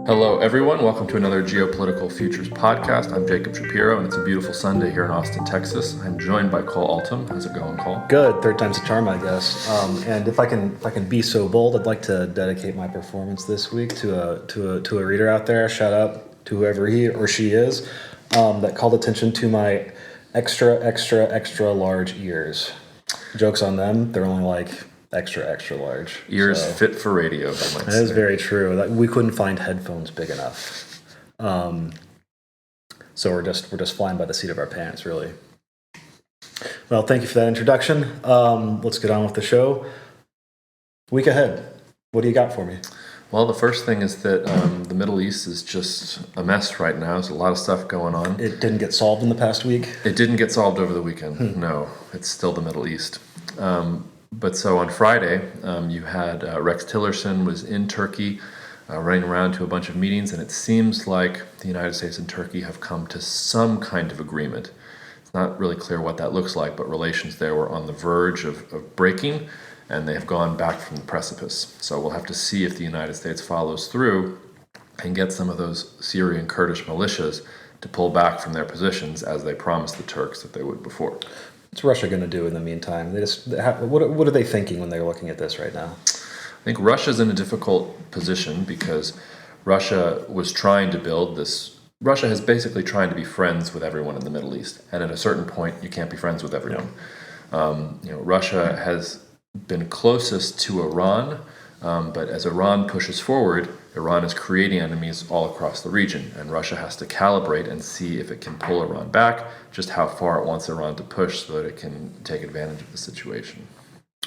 Hello, everyone. Welcome to another Geopolitical Futures podcast. I'm Jacob Shapiro, and it's a beautiful Sunday here in Austin, Texas. I'm joined by Cole Altum. How's it going, Cole? Good. Third time's a charm, I guess. And if I can be so bold, I'd like to dedicate my performance this week to a reader out there. Shout out to whoever he or she is that called attention to my extra large ears. Joke's on them. They're only like extra large. Ears fit for radio, I might say. That is very true. That we couldn't find headphones big enough. So we're just flying by the seat of our pants, really. Well, thank you for that introduction. Let's get on with the show. Week ahead. What do you got for me? Well, the first thing is that the Middle East is just a mess right now. There's a lot of stuff going on. It didn't get solved in the past week? It didn't get solved over the weekend. No, it's still the Middle East. But so on Friday, you had Rex Tillerson was in Turkey running around to a bunch of meetings, and it seems like the United States and Turkey have come to some kind of agreement. It's not really clear what that looks like, but relations there were on the verge of breaking, and they have gone back from the precipice. So we'll have to see if the United States follows through and gets some of those Syrian Kurdish militias to pull back from their positions as they promised the Turks that they would before. What's Russia going to do in the meantime? What are they thinking when they're looking at this right now? I think Russia's in a difficult position because Russia was trying to build this. Russia has basically trying to be friends with everyone in the Middle East, and at a certain point, you can't be friends with everyone. Russia has been closest to Iran, but as Iran pushes forward, Iran is creating enemies all across the region, and Russia has to calibrate and see if it can pull Iran back, just how far it wants Iran to push so that it can take advantage of the situation.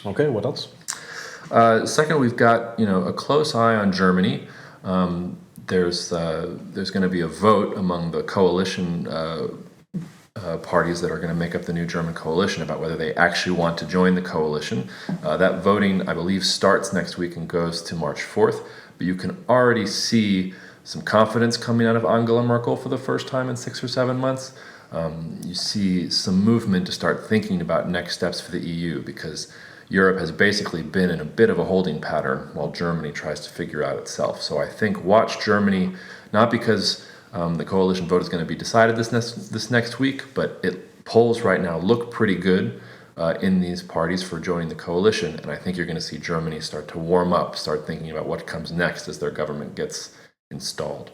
Okay, what else? Second, we've got a close eye on Germany. There's going to be a vote among the coalition parties that are going to make up the new German coalition about whether they actually want to join the coalition. That voting, I believe, starts next week and goes to March 4th. But you can already see some confidence coming out of Angela Merkel for the first time in 6 or 7 months. You see some movement to start thinking about next steps for the EU because Europe has basically been in a bit of a holding pattern while Germany tries to figure out itself. So I think watch Germany, not because the coalition vote is going to be decided this next week, but polls right now look pretty good in these parties for joining the coalition, and I think you're going to see Germany start to warm up, start thinking about what comes next as their government gets installed.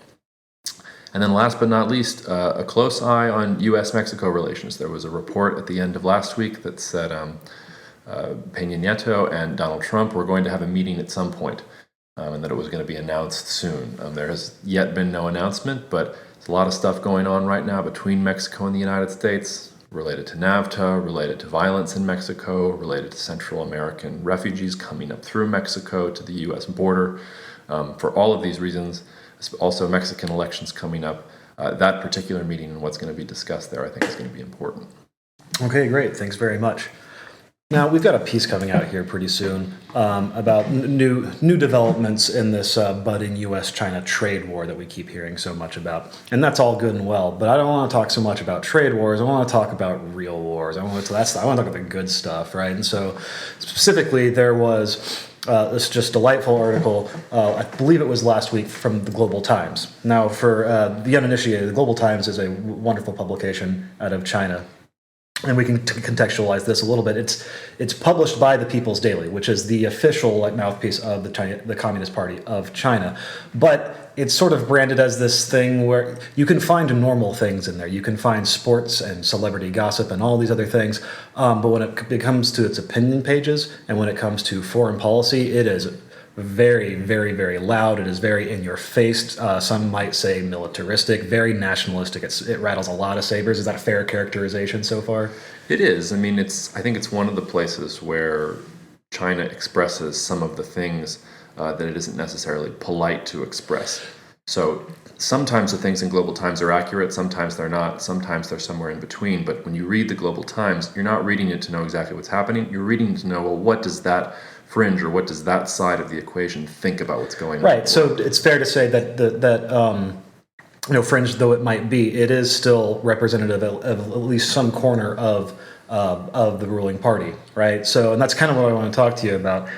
And then last but not least, a close eye on U.S.-Mexico relations. There was a report at the end of last week that said Peña Nieto and Donald Trump were going to have a meeting at some point, and that it was going to be announced soon. There has yet been no announcement, but there's a lot of stuff going on right now between Mexico and the United States, related to NAFTA, related to violence in Mexico, related to Central American refugees coming up through Mexico to the U.S. border. For all of these reasons, also Mexican elections coming up, that particular meeting and what's going to be discussed there, I think, is going to be important. Okay, great. Thanks very much. Now, we've got a piece coming out here pretty soon about new developments in this budding U.S.-China trade war that we keep hearing so much about. And that's all good and well, but I don't want to talk so much about trade wars. I want to talk about real wars. I want to talk about the good stuff, right? And so specifically, there was this just delightful article, I believe it was last week, from the Global Times. Now, for the uninitiated, the Global Times is a wonderful publication out of China. And we can contextualize this a little bit. It's published by the People's Daily, which is the official mouthpiece of the Communist Party of China. But it's sort of branded as this thing where you can find normal things in there. You can find sports and celebrity gossip and all these other things. But when it comes to its opinion pages and when it comes to foreign policy, it is very, very, very loud. It is very in your face. Some might say militaristic, very nationalistic. It rattles a lot of sabers. Is that a fair characterization so far? It is. I mean, I think it's one of the places where China expresses some of the things that it isn't necessarily polite to express. So sometimes the things in Global Times are accurate, sometimes they're not, sometimes they're somewhere in between. But when you read the Global Times, you're not reading it to know exactly what's happening. You're reading to know, well, what does that fringe or what does that side of the equation think about what's going on? Right. So it's fair to say that fringe though it might be, it is still representative of at least some corner of the ruling party, right? So, and that's kind of what I want to talk to you about.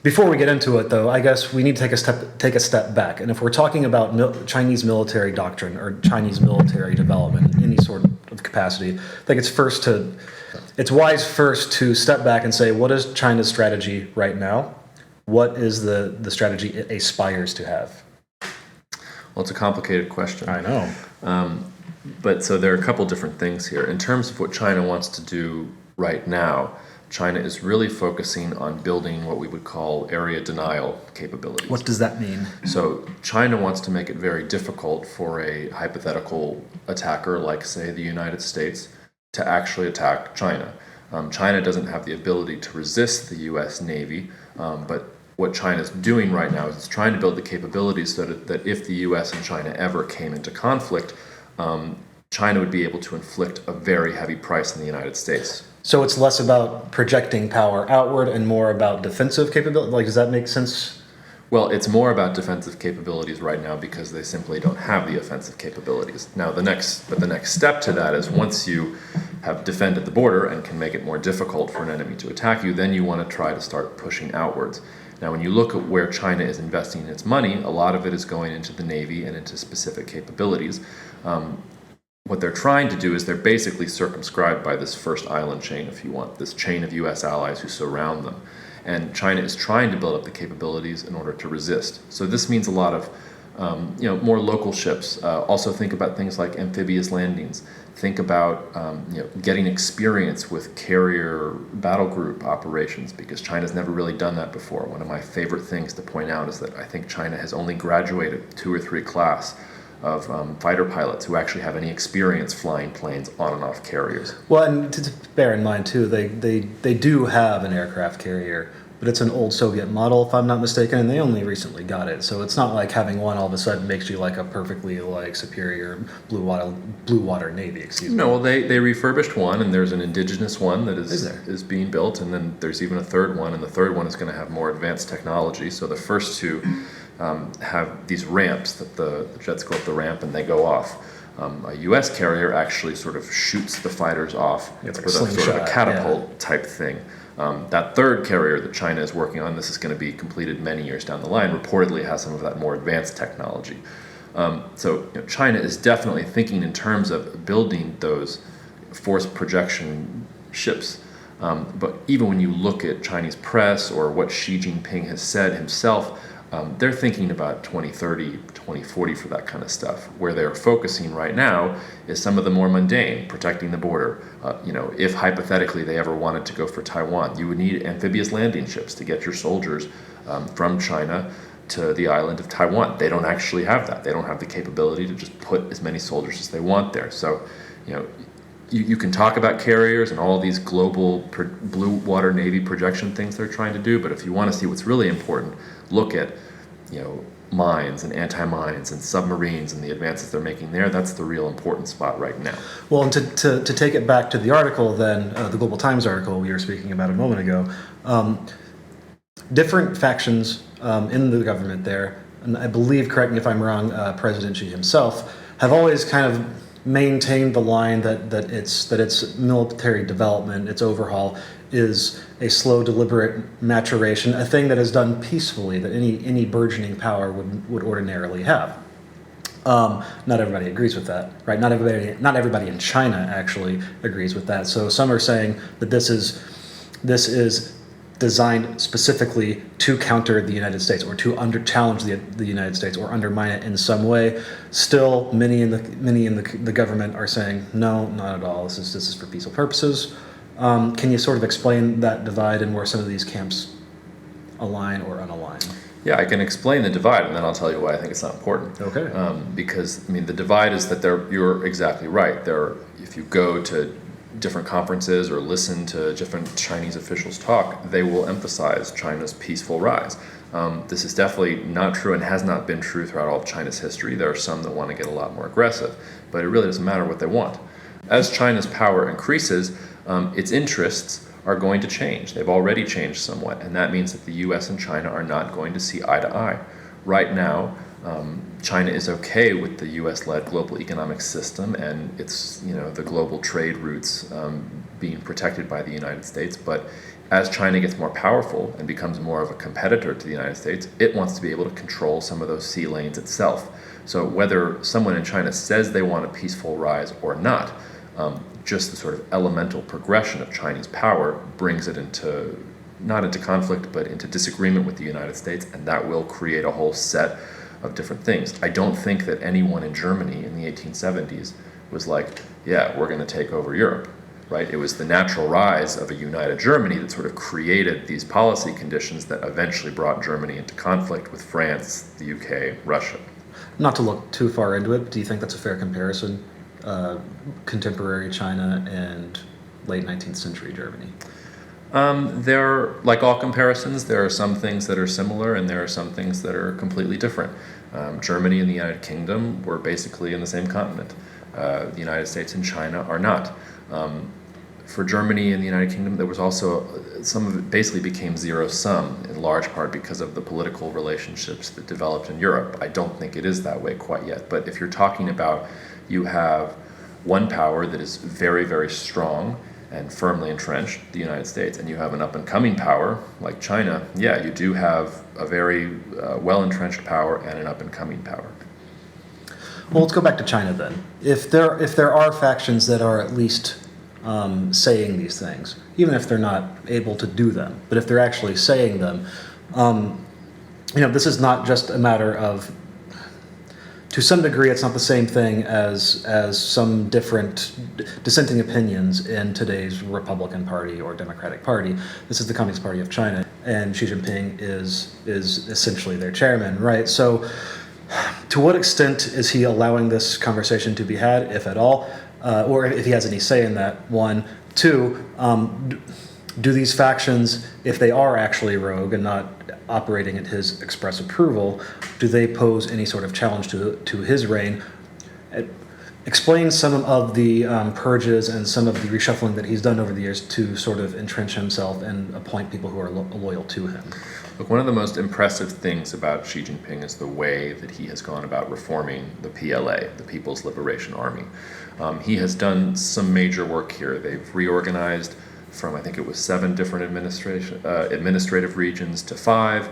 Before we get into it, though, I guess we need to take a step back. And if we're talking about Chinese military doctrine or Chinese military development in any sort of capacity, I think it's wise first to step back and say, what is China's strategy right now? What is the strategy it aspires to have? Well, it's a complicated question. I know. But so there are a couple different things here. In terms of what China wants to do right now, China is really focusing on building what we would call area denial capabilities. What does that mean? So China wants to make it very difficult for a hypothetical attacker, like, say, the United States, to actually attack China. China doesn't have the ability to resist the U.S. Navy, but what China's doing right now is it's trying to build the capabilities so that if the U.S. and China ever came into conflict, China would be able to inflict a very heavy price on the United States. So it's less about projecting power outward and more about defensive capability? Like, does that make sense? Well, it's more about defensive capabilities right now because they simply don't have the offensive capabilities. Now, the next step to that is once you have defended the border and can make it more difficult for an enemy to attack you, then you want to try to start pushing outwards. Now, when you look at where China is investing its money, a lot of it is going into the Navy and into specific capabilities. What they're trying to do is they're basically circumscribed by this first island chain, if you want, this chain of U.S. allies who surround them. And China is trying to build up the capabilities in order to resist. So this means a lot of more local ships. Also think about things like amphibious landings. Think about getting experience with carrier battle group operations, because China's never really done that before. One of my favorite things to point out is that I think China has only graduated 2 or 3 class of fighter pilots who actually have any experience flying planes on and off carriers. Well, and to bear in mind, too, they do have an aircraft carrier, but it's an old Soviet model, if I'm not mistaken, and they only recently got it. So it's not like having one all of a sudden makes you like a perfectly superior blue water Navy, excuse me. No, well, they refurbished one, and there's an indigenous one that is being built, and then there's even a third one, and the third one is going to have more advanced technology. So the first two have these ramps that the jets go up the ramp and they go off. A U.S. carrier actually sort of shoots the fighters off with a sort of a catapult type thing. That third carrier that China is working on, this is going to be completed many years down the line, reportedly has some of that more advanced technology. So China is definitely thinking in terms of building those force projection ships. But even when you look at Chinese press or what Xi Jinping has said himself, they're thinking about 2030, 2040 for that kind of stuff. Where they're focusing right now is some of the more mundane, protecting the border. If hypothetically they ever wanted to go for Taiwan, you would need amphibious landing ships to get your soldiers from China to the island of Taiwan. They don't actually have that. They don't have the capability to just put as many soldiers as they want there. So, you can talk about carriers and all these global blue water Navy projection things they're trying to do, but if you want to see what's really important, look at mines and anti-mines and submarines and the advances they're making there. That's the real important spot right now. Well, and to take it back to the article then, the Global Times article we were speaking about a moment ago, different factions in the government there, and I believe, correct me if I'm wrong, President Xi himself, have always kind of maintained the line that its military development, its overhaul, is a slow, deliberate maturation, a thing that is done peacefully, that any burgeoning power would ordinarily have. Not everybody agrees with that, right? Not everybody in China actually agrees with that. So some are saying that this is designed specifically to counter the United States or to challenge the United States or undermine it in some way. Still, many in the government are saying no, not at all. This is for peaceful purposes. Can you sort of explain that divide and where some of these camps align or unalign? Yeah, I can explain the divide, and then I'll tell you why I think it's not important. Okay. Because the divide is that you're exactly right. If you go to different conferences or listen to different Chinese officials talk, they will emphasize China's peaceful rise. This is definitely not true and has not been true throughout all of China's history. There are some that want to get a lot more aggressive, but it really doesn't matter what they want. As China's power increases, its interests are going to change. They've already changed somewhat, and that means that the U.S. and China are not going to see eye to eye. Right now, China is okay with the U.S.-led global economic system and its, the global trade routes being protected by the United States. But as China gets more powerful and becomes more of a competitor to the United States, it wants to be able to control some of those sea lanes itself. So whether someone in China says they want a peaceful rise or not, just the sort of elemental progression of Chinese power brings it into, not into conflict, but into disagreement with the United States, and that will create a whole set of different things. I don't think that anyone in Germany in the 1870s was like, yeah, we're going to take over Europe, right? It was the natural rise of a united Germany that sort of created these policy conditions that eventually brought Germany into conflict with France, the UK, Russia. Not to look too far into it, do you think that's a fair comparison? Contemporary China and late 19th century Germany? There are, like all comparisons, there are some things that are similar and there are some things that are completely different. Germany and the United Kingdom were basically in the same continent. The United States and China are not. For Germany and the United Kingdom, there was also, some of it basically became zero-sum, in large part because of the political relationships that developed in Europe. I don't think it is that way quite yet. But if you're talking about, you have one power that is very, very strong and firmly entrenched, the United States, and you have an up-and-coming power like China, yeah, you do have a very well-entrenched power and an up-and-coming power. Well, let's go back to China then. If there are factions that are at least saying these things, even if they're not able to do them, but if they're actually saying them, this is not just a matter of, to some degree, it's not the same thing as some different dissenting opinions in today's Republican Party or Democratic Party. This is the Communist Party of China, and Xi Jinping is essentially their chairman, right? So, to what extent is he allowing this conversation to be had, if at all, or if he has any say in that? One, two. Do these factions, if they are actually rogue and not operating at his express approval, do they pose any sort of challenge to his reign? Explain some of the purges and some of the reshuffling that he's done over the years to sort of entrench himself and appoint people who are loyal to him. Look, one of the most impressive things about Xi Jinping is the way that he has gone about reforming the PLA, the People's Liberation Army. He has done some major work here. They've reorganized from, I think it was 7 different administrative regions to 5.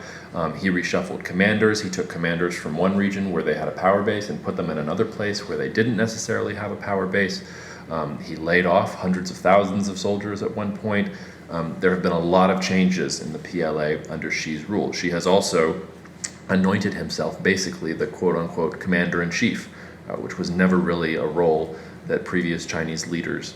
He reshuffled commanders. He took commanders from one region where they had a power base and put them in another place where they didn't necessarily have a power base. He laid off hundreds of thousands of soldiers at one point. There have been a lot of changes in the PLA under Xi's rule. Xi has also anointed himself basically the quote-unquote commander-in-chief, which was never really a role that previous Chinese leaders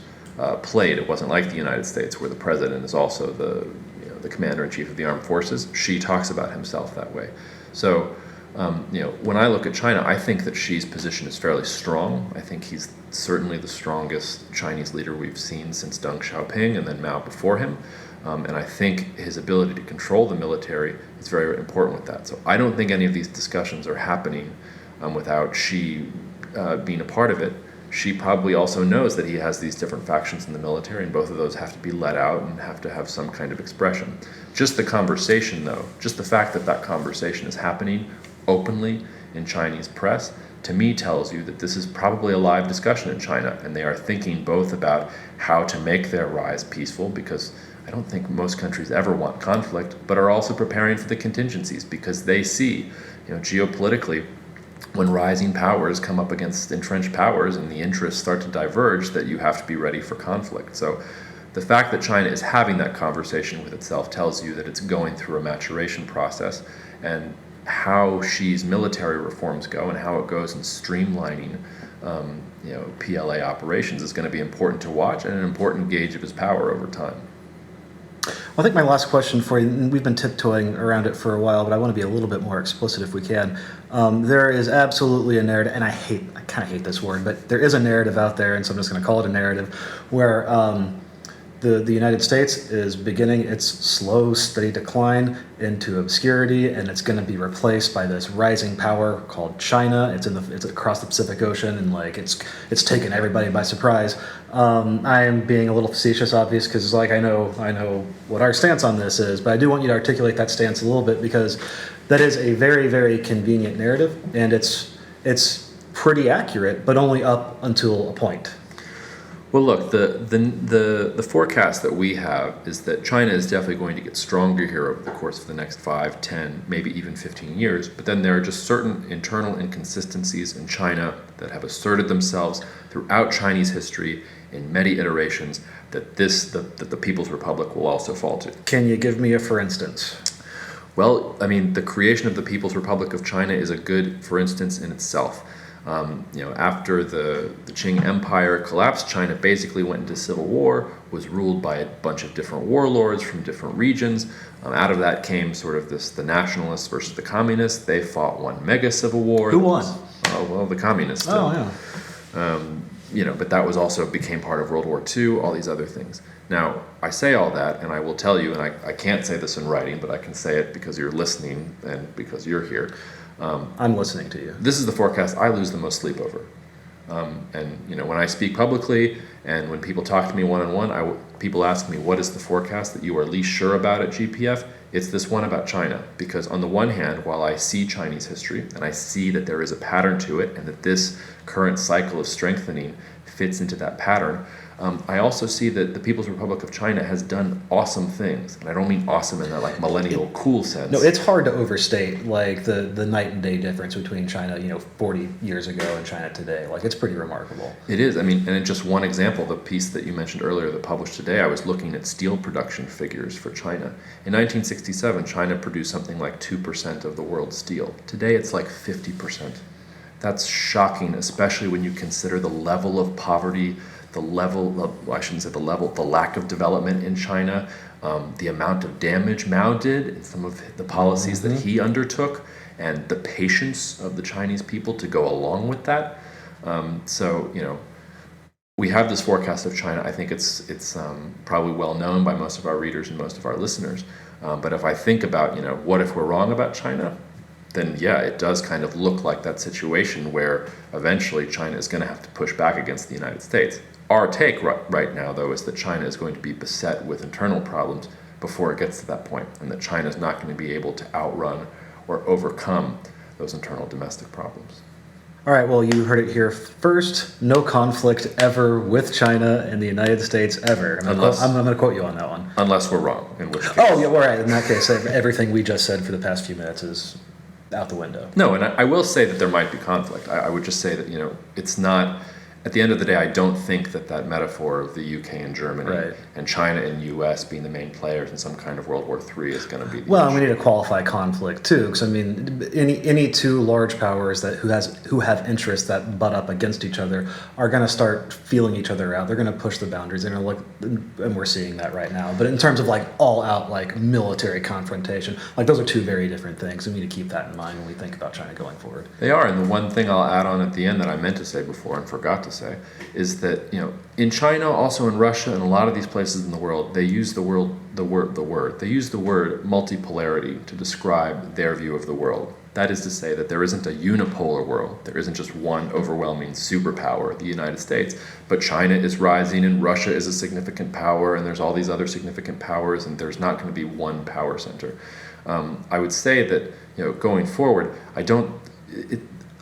played. It wasn't like the United States, where the president is also the commander-in-chief of the armed forces. Xi talks about himself that way. So, when I look at China, I think that Xi's position is fairly strong. I think he's certainly the strongest Chinese leader we've seen since Deng Xiaoping and then Mao before him. And I think his ability to control the military is very important with that. So I don't think any of these discussions are happening without Xi being a part of it. Xi probably also knows that he has these different factions in the military, and both of those have to be let out and have to have some kind of expression. Just the conversation, though, just the fact that that conversation is happening openly in Chinese press, to me tells you that this is probably a live discussion in China, and they are thinking both about how to make their rise peaceful, because I don't think most countries ever want conflict, but are also preparing for the contingencies, because they see, geopolitically, when rising powers come up against entrenched powers and the interests start to diverge, that you have to be ready for conflict. So the fact that China is having that conversation with itself tells you that it's going through a maturation process, and how Xi's military reforms go and how it goes in streamlining PLA operations is going to be important to watch, and an important gauge of his power over time. I think my last question for you, and we've been tiptoeing around it for a while, but I want to be a little bit more explicit if we can. There is absolutely a narrative, and I kind of hate this word, but there is a narrative out there, and so I'm just going to call it a narrative, where the United States is beginning its slow, steady decline into obscurity, and it's going to be replaced by this rising power called China. It's across the Pacific Ocean, and it's taken everybody by surprise. I am being a little facetious, obvious, because I know what our stance on this is, but I do want you to articulate that stance a little bit, because that is a very, very convenient narrative, and it's pretty accurate, but only up until a point. Well, look, the forecast that we have is that China is definitely going to get stronger here over the course of the next 5, 10, maybe even 15 years. But then there are just certain internal inconsistencies in China that have asserted themselves throughout Chinese history in many iterations that the People's Republic will also fall to. Can you give me a for instance? Well, I mean, the creation of the People's Republic of China is a good for instance in itself. After the Qing Empire collapsed, China basically went into civil war, was ruled by a bunch of different warlords from different regions. Out of that came sort of the nationalists versus the communists. They fought one mega civil war. Who won? Well, the communists did. Oh, yeah. But that was also became part of World War II, all these other things. Now, I say all that, and I will tell you, and I can't say this in writing, but I can say it because you're listening and because you're here. I'm listening to you. This is the forecast I lose the most sleep over. When I speak publicly and when people talk to me one-on-one, people ask me, what is the forecast that you are least sure about at GPF? It's this one about China. Because on the one hand, while I see Chinese history and I see that there is a pattern to it and that this current cycle of strengthening fits into that pattern, I also see that the People's Republic of China has done awesome things. And I don't mean awesome in that like millennial cool sense. No, it's hard to overstate like the night and day difference between China, 40 years ago and China today. Like it's pretty remarkable. It is. I mean, and in just one example, the piece that you mentioned earlier that published today, I was looking at steel production figures for China. In 1967, China produced something like 2% of the world's steel. Today, it's like 50%. That's shocking, especially when you consider the level of poverty, the lack of development in China, the amount of damage Mao did, and some of the policies that he undertook, and the patience of the Chinese people to go along with that. We have this forecast of China. I think it's probably well known by most of our readers and most of our listeners. But if I think about, what if we're wrong about China? Then yeah, it does kind of look like that situation where eventually China is going to have to push back against the United States. Our take right now, though, is that China is going to be beset with internal problems before it gets to that point, and that China is not going to be able to outrun or overcome those internal domestic problems. All right, well, you heard it here first. No conflict ever with China and the United States ever. I'm going to quote you on that one. Unless we're wrong, in which case... Oh, yeah, all right. In that case, everything we just said for the past few minutes is out the window. No, and I will say that there might be conflict. I would just say that, it's not... At the end of the day, I don't think that metaphor of the UK and Germany and China and US being the main players in some kind of World War III is going to be the issue. We need to qualify conflict too, because any two large powers who have interests that butt up against each other are going to start feeling each other out. They're going to push the boundaries, and we're seeing that right now. But in terms of like all out like military confrontation, like those are two very different things. We need to keep that in mind when we think about China going forward. They are, and the one thing I'll add on at the end that I meant to say before and forgot to say is that in China, also in Russia, and a lot of these places in the world, they use the word multipolarity to describe their view of the world. That is to say that there isn't a unipolar world. There isn't just one overwhelming superpower, the United States, but China is rising and Russia is a significant power, and there's all these other significant powers, and there's not going to be one power center. I would say that going forward,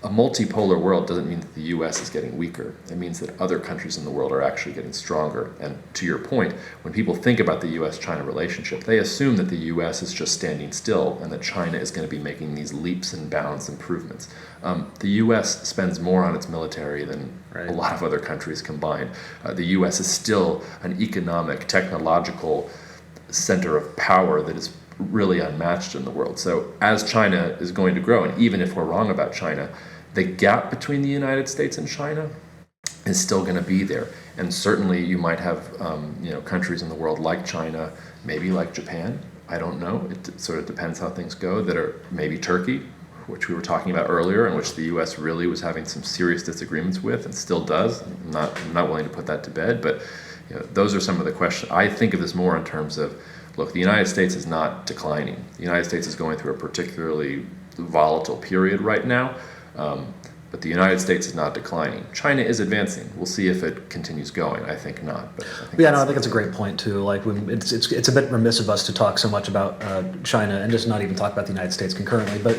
a multipolar world doesn't mean that the U.S. is getting weaker. It means that other countries in the world are actually getting stronger. And to your point, when people think about the U.S.-China relationship, they assume that the U.S. is just standing still and that China is going to be making these leaps and bounds improvements. The U.S. spends more on its military than a lot of other countries combined. The U.S. is still an economic, technological center of power that is really unmatched in the world. So as China is going to grow, and even if we're wrong about China, the gap between the United States and China is still going to be there. And certainly you might have countries in the world like China, maybe like Japan, I don't know, it sort of depends how things go, that are maybe Turkey, which we were talking about earlier, and which the U.S. really was having some serious disagreements with and still does. I'm not willing to put that to bed, but those are some of the questions. I think of this more in terms of, look, the United States is not declining. The United States is going through a particularly volatile period right now, but the United States is not declining. China is advancing. We'll see if it continues going. I think not. But I think it's a great point too. Like it's a bit remiss of us to talk so much about China and just not even talk about the United States concurrently. But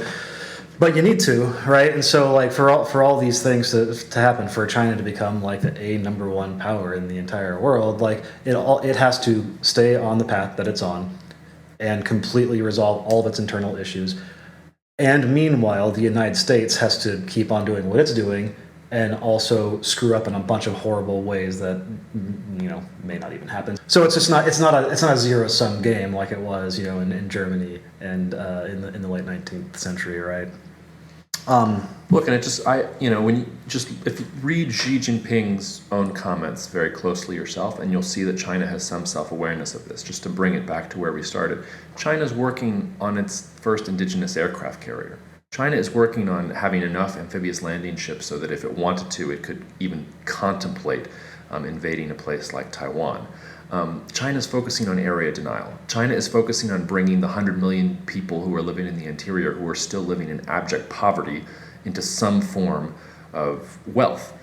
But you need to, right? And so, like, for all these things to happen, for China to become like a number one power in the entire world, like it has to stay on the path that it's on, and completely resolve all of its internal issues. And meanwhile, the United States has to keep on doing what it's doing, and also screw up in a bunch of horrible ways that may not even happen. So it's not a zero sum game like it was in Germany and in the late 19th century, right? Look, and when if you read Xi Jinping's own comments very closely yourself, and you'll see that China has some self-awareness of this. Just to bring it back to where we started, China's working on its first indigenous aircraft carrier. China is working on having enough amphibious landing ships so that if it wanted to, it could even contemplate invading a place like Taiwan. China is focusing on area denial. China is focusing on bringing the 100 million people who are living in the interior, who are still living in abject poverty, into some form of wealth.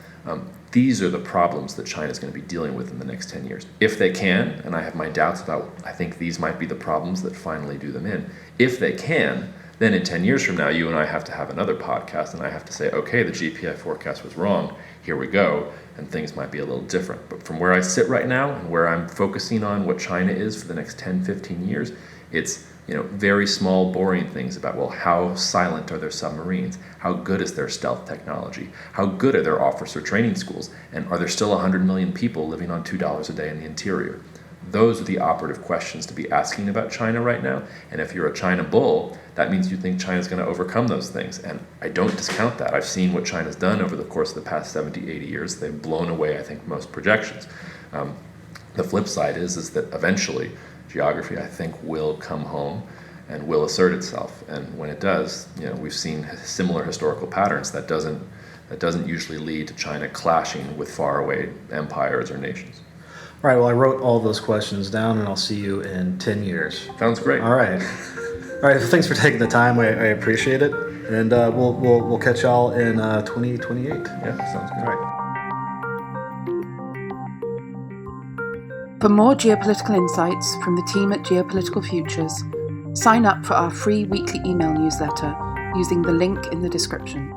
These are the problems that China is going to be dealing with in the next 10 years. If they can, and I have my doubts about, I think these might be the problems that finally do them in. If they can, then in 10 years from now, you and I have to have another podcast, and I have to say, okay, the GPI forecast was wrong. Here we go. And things might be a little different. But from where I sit right now and where I'm focusing on what China is for the next 10, 15 years, it's very small, boring things about, well, how silent are their submarines? How good is their stealth technology? How good are their officer training schools? And are there still 100 million people living on $2 a day in the interior? Those are the operative questions to be asking about China right now. And if you're a China bull, that means you think China's going to overcome those things. And I don't discount that. I've seen what China's done over the course of the past 70, 80 years. They've blown away, I think, most projections. The flip side is that eventually geography, I think, will come home and will assert itself. And when it does, we've seen similar historical patterns. That doesn't usually lead to China clashing with faraway empires or nations. All right, well, I wrote all those questions down, and I'll see you in 10 years. Sounds great. All right. All right, thanks for taking the time. I appreciate it. And we'll catch y'all in 2028. Yeah, sounds good. All right. For more geopolitical insights from the team at Geopolitical Futures, sign up for our free weekly email newsletter using the link in the description.